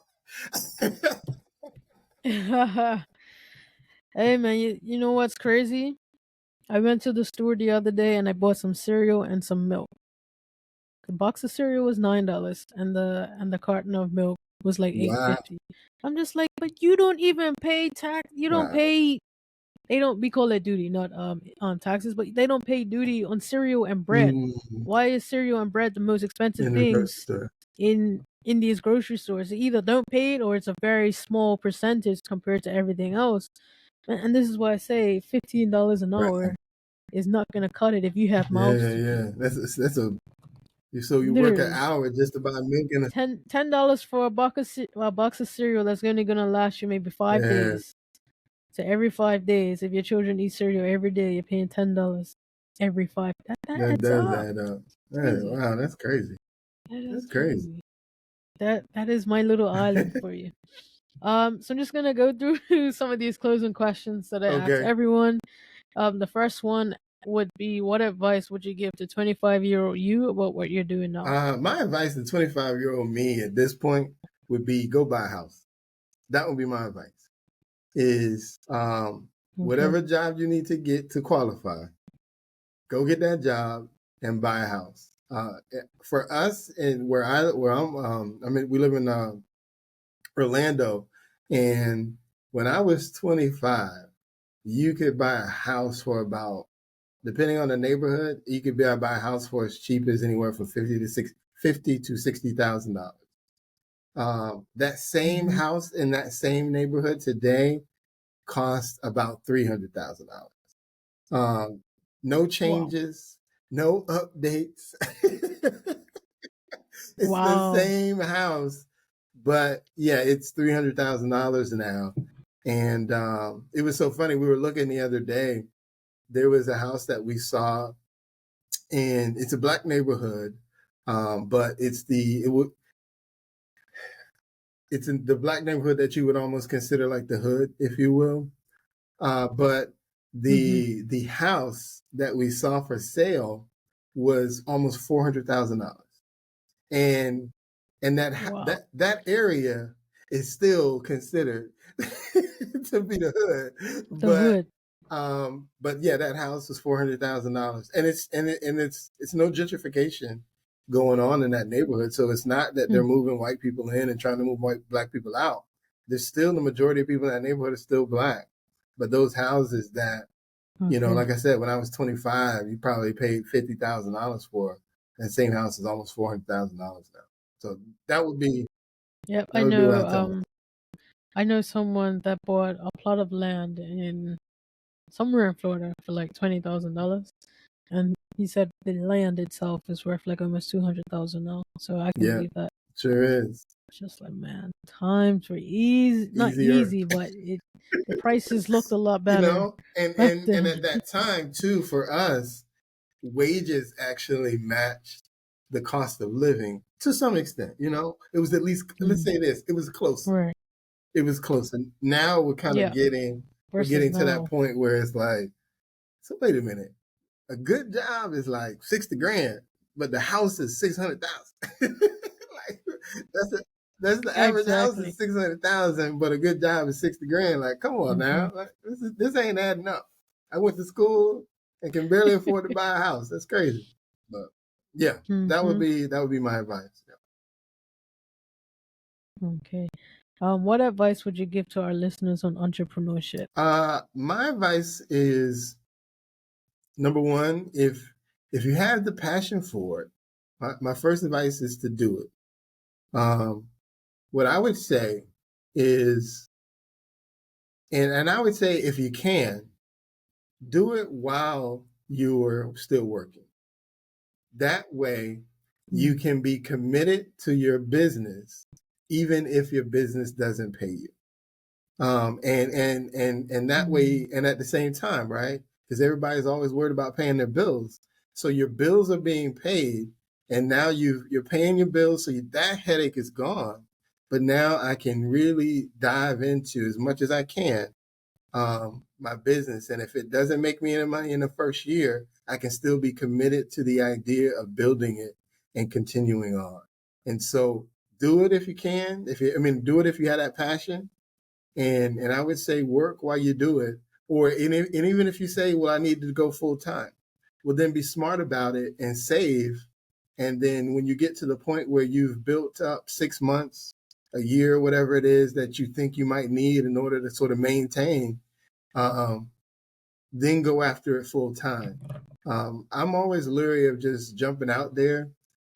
Hey man, you know what's crazy? I went to the store the other day and I bought some cereal and some milk. The box of cereal was $9, and the carton of milk was like Wow, $8.50. I'm just like, but you don't even pay tax. You don't wow. pay. They don't. We call it duty, not on taxes, but they don't pay duty on cereal and bread. Mm, Why is cereal and bread the most expensive in the grocery things store. in these grocery stores? They either don't pay it or it's a very small percentage compared to everything else. And this is why I say $15 an Right. hour is not gonna cut it if you have Yeah, mouths yeah, to feed. yeah. So you work an Literally, hour just to buy milk and $10 for a box of cereal that's only gonna last you maybe five yeah, days. So every 5 days, if your children eat cereal every day, you're paying $10 every five. That that adds does up. add up. It's Yeah, crazy. wow, that's crazy. That is That's crazy. crazy. That is my little island for you. So I'm just gonna go through some of these closing questions that I asked Okay. everyone. The first one would be, what advice would you give to 25-year-old you about what you're doing now? My advice to 25-year-old me at this point would be go buy a house. That would be my advice. Is Okay. whatever job you need to get to qualify, go get that job and buy a house. For us and where I'm, I mean, we live in Orlando, and when I was 25, you could buy a house for about, depending on the neighborhood, you could buy a house for as cheap as anywhere from fifty to $60,000. That same Hmm. house in that same neighborhood today costs about $300,000. No Wow. changes, no updates. It's the Wow. same house, but yeah, it's $300,000 now. And it was so funny. We were looking the other day. There was a house that we saw, and it's a black neighborhood, but it's in the black neighborhood that you would almost consider like the hood, if you will. But Hmm. the house that we saw for sale was almost $400,000, and Wow. that area is still considered to be the hood, The but hood. But yeah, that house was $400,000, and it's no gentrification going on in that neighborhood. So it's not that they're moving white people in and trying to move black people out. There's still the majority of people in that neighborhood are still black. But those houses that, Okay. like I said, when I was 25, you probably paid $50,000 for. And the same house is almost $400,000 now. So that would be Yep. that would be what I tell them. I know someone that bought a plot of land in somewhere in Florida for like $20,000, and he said the land itself is worth like almost 200,000 now. So I can Yeah, believe that. sure is. It's just like, man, times were easy, not Easier. easy, but the prices looked a lot better back And then. at that time too, for us, wages actually matched the cost of living to some extent. It was at least, let's say this, it was close. Right. It was close. And now we're kind of Yeah. we're Versus getting to that now. point where it's like, so wait a minute, a good job is like 60 grand, but the house is 600,000. Like that's the that's the average house Exactly. is 600,000, but a good job is 60 grand. Like, come on now, like, this ain't adding up. I went to school and can barely afford to buy a house. That's crazy. But yeah, that would be my advice. Okay. What advice would you give to our listeners on entrepreneurship? My advice is, number one, if you have the passion for it, my first advice is to do it. What I would say is, and I would say if you can, do it while you're still working. That way, you can be committed to your business, even if your business doesn't pay you. And that way, and at the same time, right? Because everybody's always worried about paying their bills. So your bills are being paid, and now you're paying your bills, so that headache is gone. But now I can really dive into as much as I can my business, and if it doesn't make me any money in the first year, I can still be committed to the idea of building it and continuing on. And so, do it if you can. Do it if you have that passion and I would say work while you do it. And even if you say, well, I need to go full time, well, then be smart about it and save. And then when you get to the point where you've built up 6 months, a year, whatever it is that you think you might need in order to sort of maintain, then go after it full time. I'm always leery of just jumping out there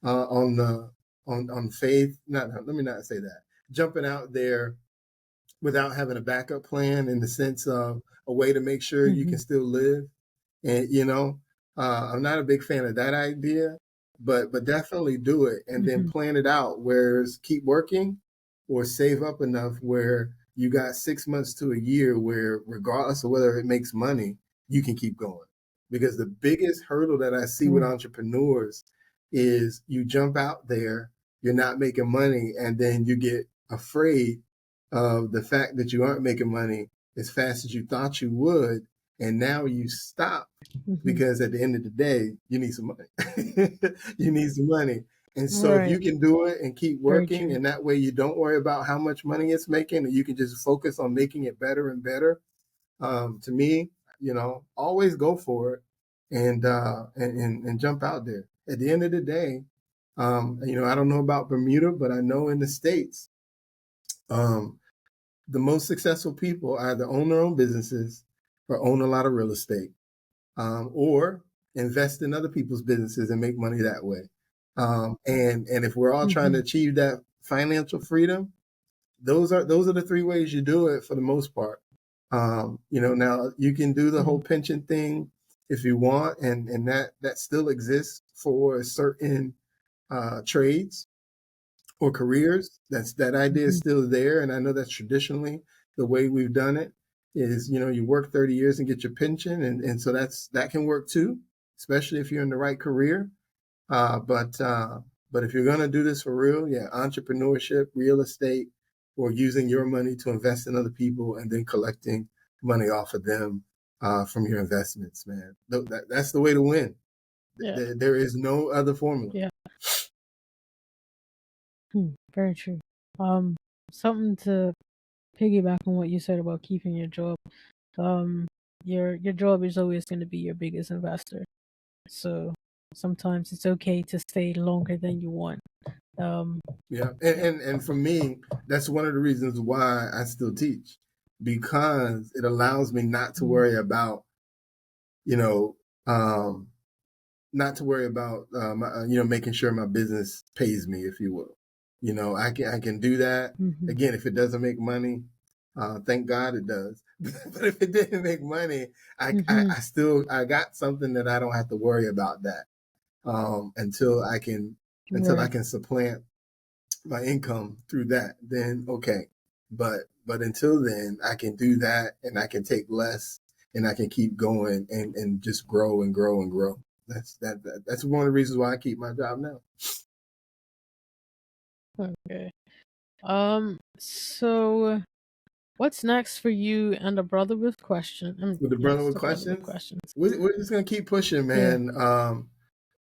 on faith. Let me not say that. Jumping out there without having a backup plan, in the sense of a way to make sure you can still live. And I'm not a big fan of that idea, but definitely do it and then plan it out. Whereas keep working or save up enough where you got 6 months to a year where, regardless of whether it makes money, you can keep going. Because the biggest hurdle that I see with entrepreneurs is you jump out there, you're not making money, and then you get afraid of the fact that you aren't making money as fast as you thought you would, and now you stop because at the end of the day, you need some money. You need some money. And so if you can do it and keep working, and that way you don't worry about how much money it's making, and you can just focus on making it better and better. To me, always go for it and jump out there. At the end of the day, I don't know about Bermuda, but I know in the States, the most successful people either own their own businesses or own a lot of real estate, or invest in other people's businesses and make money that way. And if we're all trying to achieve that financial freedom, those are the three ways you do it for the most part. Now you can do the whole pension thing if you want, and that still exists for certain trades or careers. That idea is still there, and I know that's traditionally the way we've done it. Is you work 30 years and get your pension, and so that can work too, especially if you're in the right career. But if you're gonna do this for real, yeah, entrepreneurship, real estate, or using your money to invest in other people and then collecting money off of them from your investments, man. That's the way to win. Yeah. There is no other formula. Yeah. Very true. Something to piggyback on what you said about keeping your job. Your job is always going to be your biggest investor. So sometimes it's okay to stay longer than you want. Um, Yeah, yeah. and for me, that's one of the reasons why I still teach, because it allows me not to Mhm. worry about, you know, um, not to worry about, making sure my business pays me, if you will. I can do that. Mhm. Again, if it doesn't make money, thank God it does. But if it didn't make money, Mhm. I got something that I don't have to worry about that, until I Right. can supplant my income through that, then okay. But until then, I can do that, and I can take less, and I can keep going, and just grow and grow and grow. That's one of the reasons why I keep my job now. Okay. So what's next for you and a brother with question? With the brother Yes, with the brother with questions, questions. we're just gonna keep pushing, Yeah. man.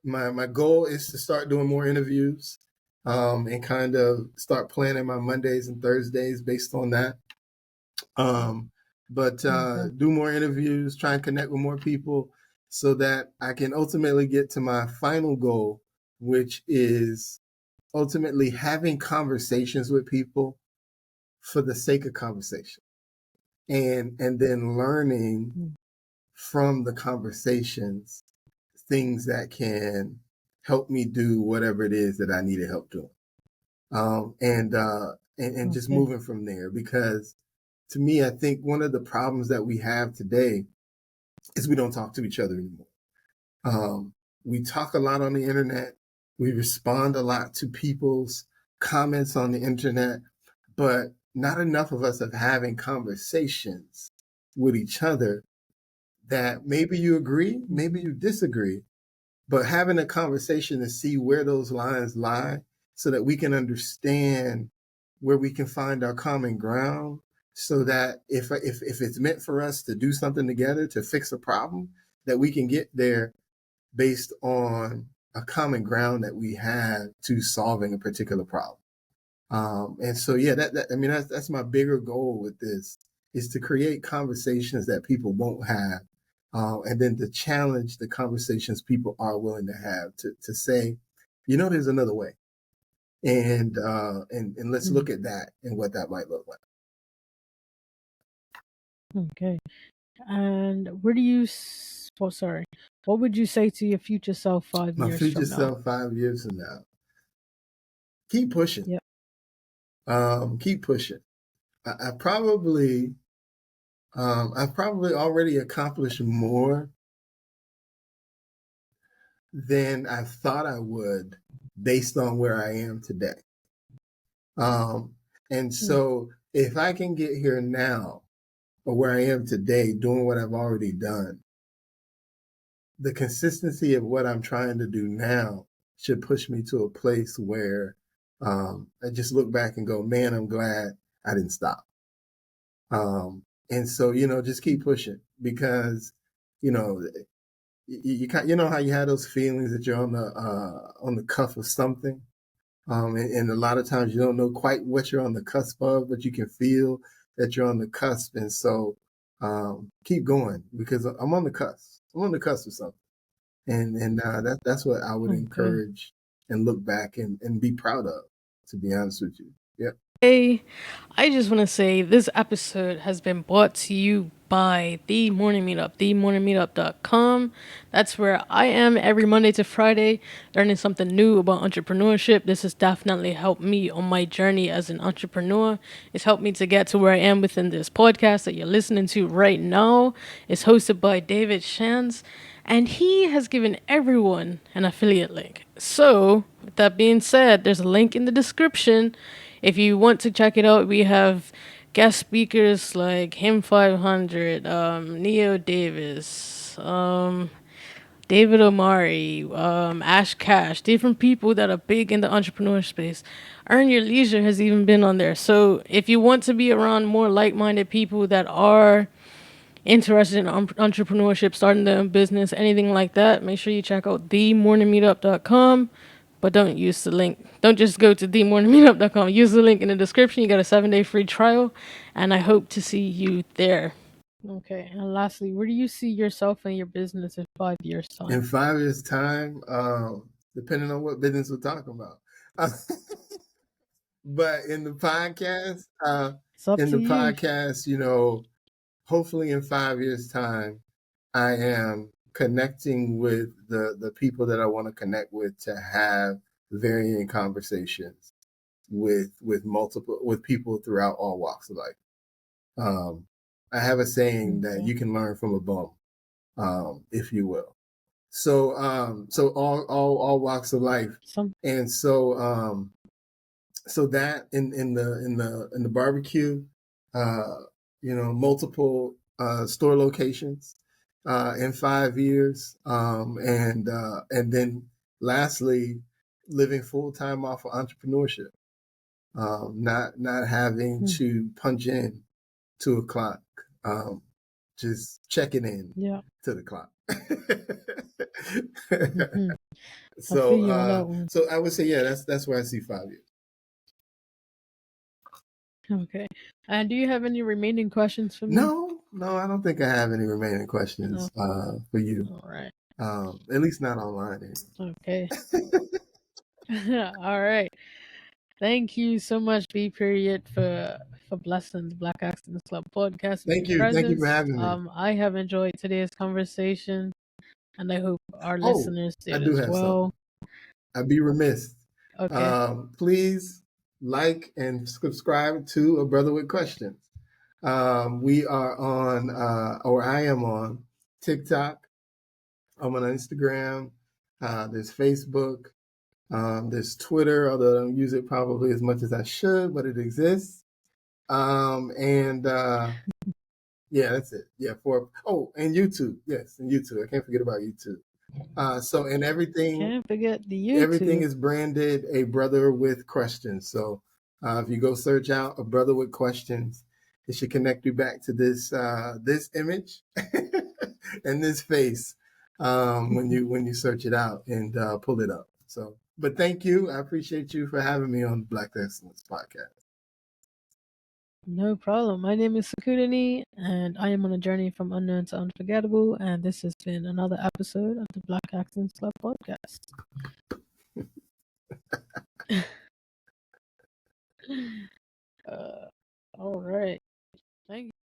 My goal is to start doing more interviews, and kind of start planning my Mondays and Thursdays based on that. Um, but Okay. do more interviews, try and connect with more people so that I can ultimately get to my final goal, which is ultimately having conversations with people for the sake of conversation, and then learning Mm. from the conversations things that can help me do whatever it is that I needed help doing. And just Okay. moving from there, because to me, I think one of the problems that we have today is we don't talk to each other anymore. We talk a lot on the internet. We respond a lot to people's comments on the internet, but not enough of us are having conversations with each other that maybe you agree, maybe Mhm. you disagree, but having a conversation to see where those lines lie so that we can understand where we can find our common ground, so that if it's meant for us to do something together to fix a problem, that we can get there based on a common ground that we have to solving a particular problem. And so, yeah, I mean, that's my bigger goal with this, is to create conversations that people won't have, and then to challenge the conversations people are willing to have, to say, there's another way, and let's Mm. look at that and what that might look like. Okay. And where do you? Oh, sorry. What would you say to your future self five My years future from now? self 5 years from now, keep pushing, Yep. keep pushing. I, I probably, I've probably already accomplished more than I thought I would based on where I am today. Um, and Mm. so if I can get here now, or where I am today doing what I've already done, the consistency of what I'm trying to do now should push me to a place where, I just look back and go, man, I'm glad I didn't stop. And so, just keep pushing, because, you know, you know how you have those feelings that you're on the cuff of something. And a lot of times you don't know quite what you're on the cusp of, but you can feel that you're on the cusp. And so, keep going, because I'm on the cusp. I'm on the cusp of something. And that's what I would Okay. encourage and look back and be proud of, to be honest with you. Yep. Hey, I just want to say this episode has been brought to you by The Morning Meetup, themorningmeetup.com. That's where I am every Monday to Friday, learning something new about entrepreneurship. This has definitely helped me on my journey as an entrepreneur. It's helped me to get to where I am within this podcast that you're listening to right now. It's hosted by David Shands, and he has given everyone an affiliate link. So, with that being said, there's a link in the description. If you want to check it out, we have guest speakers like Him 500, Neo Davis, David Omari, Ash Cash, different people that are big in the entrepreneur space. Earn Your Leisure has even been on there. So if you want to be around more like-minded people that are interested in entrepreneurship, starting their own business, anything like that, make sure you check out themorningmeetup.com. But don't use the link. Don't just go to themorningmeetup.com. Use the link in the description. You got a 7-day free trial. And I hope to see you there. Okay. And lastly, where do you see yourself and your business in 5 years' In time? 5 years' time, depending on what business we're talking about. But in the podcast, It's up to you. hopefully in 5 years' time, I am connecting with the people that I want to connect with to have varying conversations with people throughout all walks of life. I have a saying that Okay. you can learn from a bum, if you will. So all walks of life, Some. and so that in the barbecue, multiple store locations in 5 years, and then lastly, living full time off of entrepreneurship, not having to punch in to a clock, just checking in Yeah. to the clock. Mm-hmm. I feel so you on uh, that one. so I would say, yeah, that's where I see 5 years. Okay. And do you have any remaining questions for me? No, I don't think I have any remaining questions No. for you. All right. At least not online. Okay. All right. Thank you so much, B period, for blessing the Black Accents Club podcast with Thank your you. Thank you for presence. having me. I have enjoyed today's conversation, and I hope our Oh, listeners I did do as have well. something. I'd be remiss. Okay. Please like and subscribe to A Brother with Questions. We are on, or I am on TikTok. I'm on Instagram. There's Facebook. There's Twitter, although I don't use it probably as much as I should, but it exists. And yeah, that's it. Yeah, and YouTube. Yes, and YouTube. I can't forget about YouTube. And Can't forget the everything YouTube. is branded A Brother with Questions. So if you go search out A Brother with Questions, it should connect you back to this image and this face when you search it out and pull it up. So, but thank you. I appreciate you for having me on the Black Excellence podcast. No problem. My name is Sakudani, and I am on a journey from unknown to unforgettable. And this has been another episode of the Black Accents Club podcast.